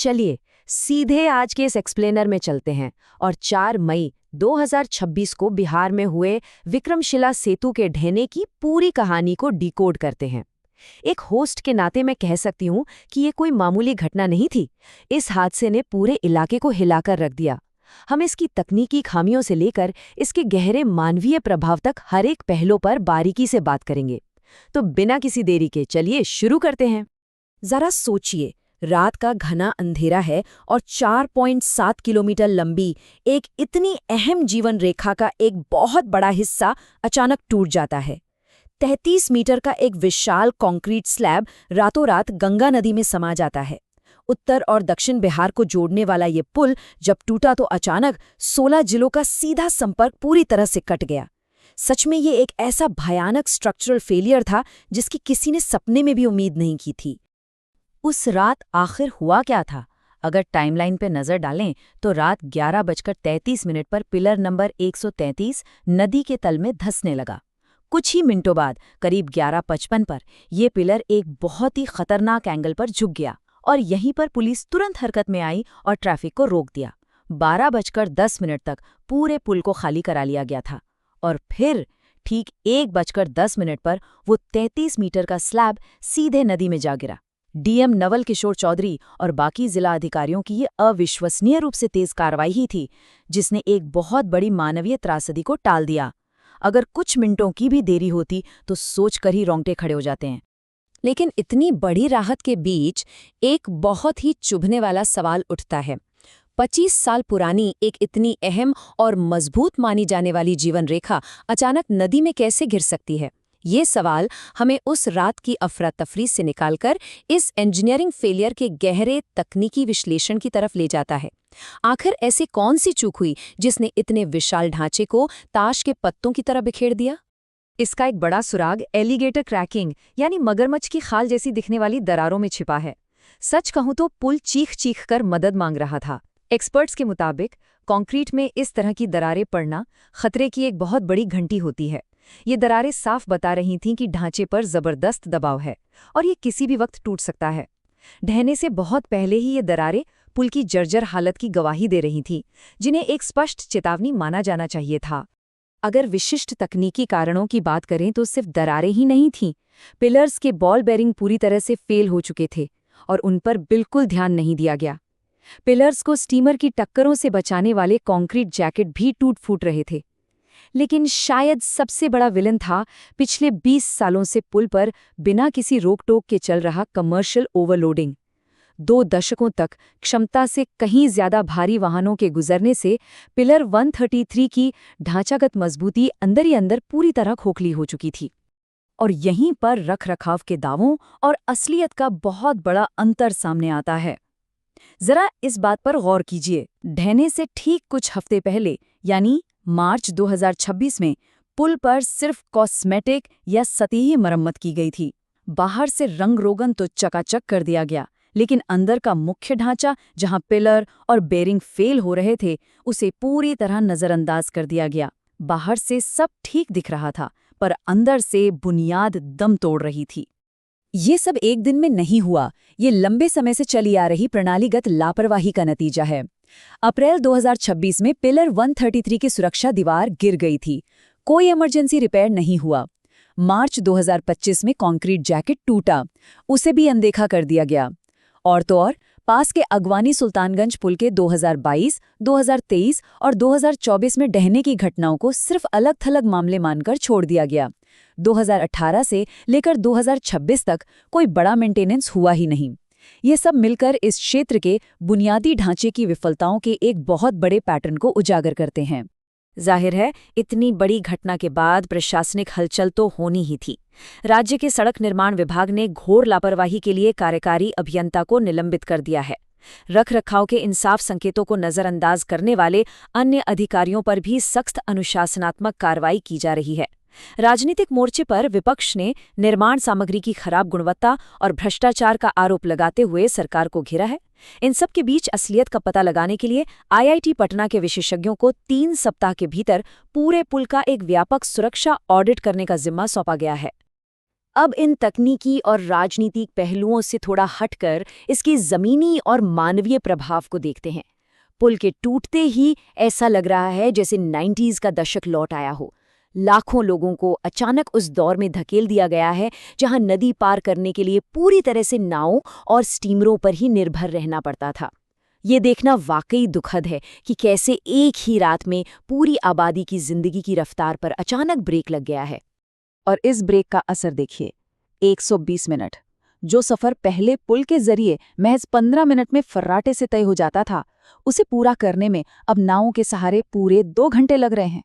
चलिए सीधे आज के इस एक्सप्लेनर में चलते हैं और 4 मई 2026 को बिहार में हुए विक्रमशिला सेतु के ढहने की पूरी कहानी को डिकोड करते हैं। एक होस्ट के नाते मैं कह सकती हूँ कि ये कोई मामूली घटना नहीं थी। इस हादसे ने पूरे इलाके को हिलाकर रख दिया। हम इसकी तकनीकी खामियों से लेकर इसके गहरे मानवीय प्रभाव तक हर एक पहलू पर बारीकी से बात करेंगे। तो बिना किसी देरी के चलिए शुरू करते हैं। जरा सोचिए, रात का घना अंधेरा है और 4.7 किलोमीटर लंबी एक इतनी अहम जीवन रेखा का एक बहुत बड़ा हिस्सा अचानक टूट जाता है। 33 मीटर का एक विशाल कंक्रीट स्लैब रातों रात गंगा नदी में समा जाता है। उत्तर और दक्षिण बिहार को जोड़ने वाला ये पुल जब टूटा तो अचानक 16 जिलों का सीधा संपर्क पूरी तरह से कट गया। सच में ये एक ऐसा भयानक स्ट्रक्चरल फेलियर था जिसकी किसी ने सपने में भी उम्मीद नहीं की थी। उस रात आखिर हुआ क्या था? अगर टाइमलाइन पे नजर डालें तो रात 11:33 पर पिलर नंबर 133 नदी के तल में धंसने लगा। कुछ ही मिनटों बाद करीब 11:55 पर यह पिलर एक बहुत ही खतरनाक एंगल पर झुक गया और यहीं पर पुलिस तुरंत हरकत में आई और ट्रैफिक को रोक दिया। 12:10 तक पूरे पुल को खाली करा लिया गया था और फिर ठीक 1:10 पर वो 33 मीटर का स्लैब सीधे नदी में जा गिरा। डीएम नवल किशोर चौधरी और बाकी जिला अधिकारियों की ये अविश्वसनीय रूप से तेज कार्रवाई ही थी जिसने एक बहुत बड़ी मानवीय त्रासदी को टाल दिया। अगर कुछ मिनटों की भी देरी होती तो सोचकर ही रोंगटे खड़े हो जाते हैं। लेकिन इतनी बड़ी राहत के बीच एक बहुत ही चुभने वाला सवाल उठता है। 25 साल पुरानी एक इतनी अहम और मजबूत मानी जाने वाली जीवन रेखा अचानक नदी में कैसे गिर सकती है? ये सवाल हमें उस रात की अफरा तफरी से निकालकर इस इंजीनियरिंग फेलियर के गहरे तकनीकी विश्लेषण की तरफ ले जाता है। आखिर ऐसी कौन सी चूक हुई जिसने इतने विशाल ढांचे को ताश के पत्तों की तरह बिखेर दिया? इसका एक बड़ा सुराग एलिगेटर क्रैकिंग यानी मगरमच्छ की खाल जैसी दिखने वाली दरारों में छिपा है। सच कहूं तो पुल चीख चीख कर मदद मांग रहा था। एक्सपर्ट्स के मुताबिक कंक्रीट में इस तरह की दरारें पड़ना खतरे की एक बहुत बड़ी घंटी होती है। ये दरारें साफ बता रही थीं कि ढांचे पर जबरदस्त दबाव है और ये किसी भी वक्त टूट सकता है। ढहने से बहुत पहले ही ये दरारें पुल की जर्जर हालत की गवाही दे रही थीं, जिन्हें एक स्पष्ट चेतावनी माना जाना चाहिए था। अगर विशिष्ट तकनीकी कारणों की बात करें तो सिर्फ दरारें ही नहीं थीं, पिलर्स के बॉल बेरिंग पूरी तरह से फेल हो चुके थे और उन पर बिल्कुल ध्यान नहीं दिया गया। पिलर्स को स्टीमर की टक्करों से बचाने वाले कंक्रीट जैकेट भी टूट फूट रहे थे। लेकिन शायद सबसे बड़ा विलन था पिछले 20 सालों से पुल पर बिना किसी रोक-टोक के चल रहा कमर्शियल ओवरलोडिंग। 2 दशकों तक क्षमता से कहीं ज्यादा भारी वाहनों के गुजरने से पिलर 133 की ढांचागत मजबूती अंदर ही अंदर पूरी तरह खोखली हो चुकी थी। और यहीं पर रखरखाव के दावों और असलियत का बहुत बड़ा अंतर सामने आता है। जरा इस बात पर गौर कीजिए। ढहने से ठीक कुछ हफ्ते पहले यानी मार्च 2026 में पुल पर सिर्फ कॉस्मेटिक या सतही मरम्मत की गई थी। बाहर से रंग रोगन तो चकाचक कर दिया गया, लेकिन अंदर का मुख्य ढांचा जहां पिलर और बेरिंग फेल हो रहे थे उसे पूरी तरह नजरअंदाज कर दिया गया। बाहर से सब ठीक दिख रहा था पर अंदर से बुनियाद दम तोड़ रही थी। ये सब एक दिन में नहीं हुआ, ये लंबे समय से चली आ रही प्रणालीगत लापरवाही का नतीजा है। अप्रैल 2026 में पिलर 133 की सुरक्षा दीवार गिर गई थी। कोई इमरजेंसी रिपेयर नहीं हुआ। मार्च 2025 में कंक्रीट जैकेट टूटा, उसे भी अनदेखा कर दिया गया। और तो और पास के अगवानी सुल्तानगंज पुल के 2022, 2023 और 2024 में ढहने की घटनाओं को सिर्फ अलग-थलग मामले मानकर छोड़ दिया गया। 2018 से लेकर 2026 तक कोई बड़ा मेंटेनेंस हुआ ही नहीं। ये सब मिलकर इस क्षेत्र के बुनियादी ढांचे की विफलताओं के एक बहुत बड़े पैटर्न को उजागर करते हैं। जाहिर है, इतनी बड़ी घटना के बाद प्रशासनिक हलचल तो होनी ही थी। राज्य के सड़क निर्माण विभाग ने घोर लापरवाही के लिए कार्यकारी अभियंता को निलंबित कर दिया है। रखरखाव के इंसाफ संकेतों को नजरअंदाज करने वाले अन्य अधिकारियों पर भी सख्त अनुशासनात्मक कार्रवाई की जा रही है। राजनीतिक मोर्चे पर विपक्ष ने निर्माण सामग्री की खराब गुणवत्ता और भ्रष्टाचार का आरोप लगाते हुए सरकार को घेरा है। इन सब के बीच असलियत का पता लगाने के लिए आईआईटी पटना के विशेषज्ञों को 3 सप्ताह के भीतर पूरे पुल का एक व्यापक सुरक्षा ऑडिट करने का जिम्मा सौंपा गया है। अब इन तकनीकी और राजनीतिक पहलुओं से थोड़ा हटकर इसके जमीनी और मानवीय प्रभाव को देखते हैं। पुल के टूटते ही ऐसा लग रहा है जैसे 90s का दशक लौट आया हो। लाखों लोगों को अचानक उस दौर में धकेल दिया गया है जहां नदी पार करने के लिए पूरी तरह से नावों और स्टीमरों पर ही निर्भर रहना पड़ता था। ये देखना वाकई दुखद है कि कैसे एक ही रात में पूरी आबादी की जिंदगी की रफ्तार पर अचानक ब्रेक लग गया है। और इस ब्रेक का असर देखिए, 120 मिनट। जो सफर पहले पुल के जरिए महज 15 मिनट में फर्राटे से तय हो जाता था, उसे पूरा करने में अब नावों के सहारे पूरे 2 घंटे लग रहे हैं।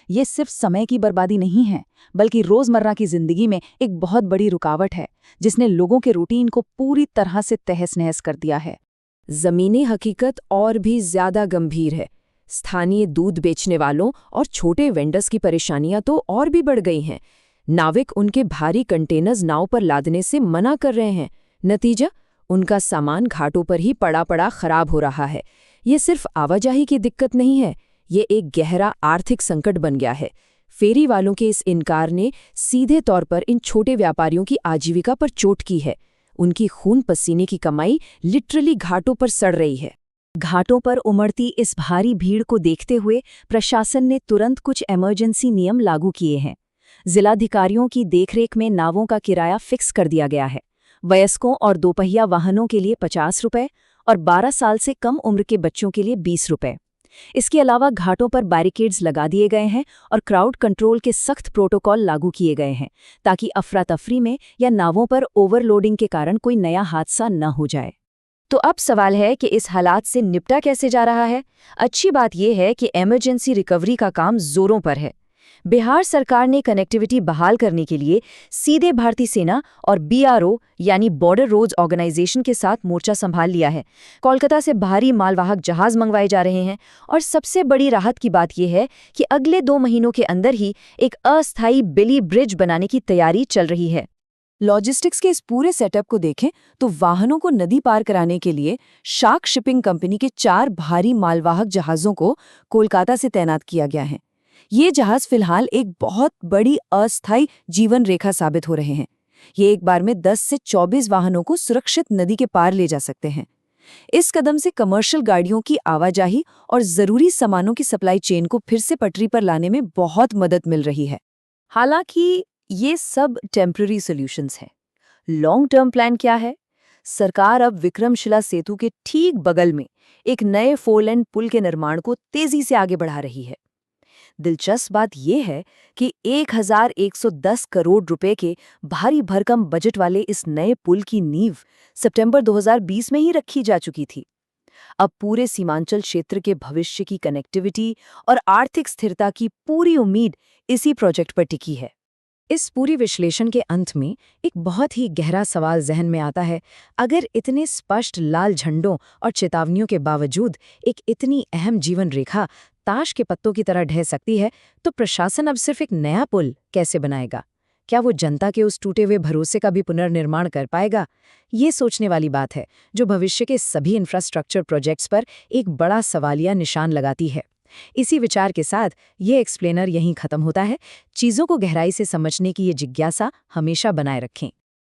ये सिर्फ समय की बर्बादी नहीं है, बल्कि रोजमर्रा की जिंदगी में एक बहुत बड़ी रुकावट है, जिसने लोगों के रूटीन को पूरी तरह से तहस-नहस कर दिया है। जमीनी हकीकत और भी ज्यादा गंभीर है। स्थानीय दूध बेचने वालों और छोटे वेंडर्स की परेशानियां तो और भी बढ़ गई हैं। नाविक उनके भारी कंटेनर्स नाव पर लादने से मना कर रहे हैं। नतीजा, उनका सामान घाटों पर ही पड़ा पड़ा खराब हो रहा है। ये सिर्फ आवाजाही की दिक्कत नहीं है, ये एक गहरा आर्थिक संकट बन गया है। फेरी वालों के इस इनकार ने सीधे तौर पर इन छोटे व्यापारियों की आजीविका पर चोट की है। उनकी खून पसीने की कमाई लिटरली घाटों पर सड़ रही है। घाटों पर उमड़ती इस भारी भीड़ को देखते हुए प्रशासन ने तुरंत कुछ इमरजेंसी नियम लागू किए हैं। जिलाधिकारियों की देखरेख में नावों का किराया फिक्स कर दिया गया है। वयस्कों और दोपहिया वाहनों के लिए 50 रुपये और 12 साल से कम उम्र के बच्चों के लिए 20 रुपये। इसके अलावा घाटों पर बैरिकेड्स लगा दिए गए हैं और क्राउड कंट्रोल के सख्त प्रोटोकॉल लागू किए गए हैं, ताकि अफरा तफरी में या नावों पर ओवरलोडिंग के कारण कोई नया हादसा न हो जाए। तो अब सवाल है कि इस हालात से निपटा कैसे जा रहा है। अच्छी बात यह है कि इमरजेंसी रिकवरी का काम जोरों पर है। बिहार सरकार ने कनेक्टिविटी बहाल करने के लिए सीधे भारतीय सेना और BRO यानी बॉर्डर रोड्स ऑर्गेनाइजेशन के साथ मोर्चा संभाल लिया है। कोलकाता से भारी मालवाहक जहाज मंगवाए जा रहे हैं और सबसे बड़ी राहत की बात यह है कि अगले 2 महीनों के अंदर ही एक अस्थायी बेली ब्रिज बनाने की तैयारी चल रही है। लॉजिस्टिक्स के इस पूरे सेटअप को देखें तो वाहनों को नदी पार कराने के लिए शार्क शिपिंग कंपनी के 4 भारी मालवाहक जहाज़ों को कोलकाता से तैनात किया गया है। ये जहाज फिलहाल एक बहुत बड़ी अस्थायी जीवन रेखा साबित हो रहे हैं। ये एक बार में 10 से 24 वाहनों को सुरक्षित नदी के पार ले जा सकते हैं। इस कदम से कमर्शियल गाड़ियों की आवाजाही और जरूरी सामानों की सप्लाई चेन को फिर से पटरी पर लाने में बहुत मदद मिल रही है। हालांकि ये सब टेम्पररी सॉल्यूशंस हैं। लॉन्ग टर्म प्लान क्या है? सरकार अब विक्रमशिला सेतु के ठीक बगल में एक नए 4 लेन पुल के निर्माण को तेजी से आगे बढ़ा रही है। दिलचस्प बात यह है कि 1110 करोड़ रुपए के भारी भरकम बजट वाले इस नए पुल की नींव सितंबर 2020 में ही रखी जा चुकी थी। अब पूरे सीमांचल क्षेत्र के भविष्य की कनेक्टिविटी और आर्थिक स्थिरता की पूरी उम्मीद इसी प्रोजेक्ट पर टिकी है। इस पूरी विश्लेषण के अंत में एक बहुत ही गहरा सवाल जहन में आता है। अगर इतने स्पष्ट लाल झंडों और चेतावनियों के बावजूद एक इतनी अहम जीवन रेखा ताश के पत्तों की तरह ढह सकती है, तो प्रशासन अब सिर्फ एक नया पुल कैसे बनाएगा? क्या वो जनता के उस टूटे हुए भरोसे का भी पुनर्निर्माण कर पाएगा? ये सोचने वाली बात है, जो भविष्य के सभी इंफ्रास्ट्रक्चर प्रोजेक्ट्स पर एक बड़ा सवालिया निशान लगाती है। इसी विचार के साथ ये एक्सप्लेनर यहीं खत्म होता है। चीज़ों को गहराई से समझने की ये जिज्ञासा हमेशा बनाए रखें।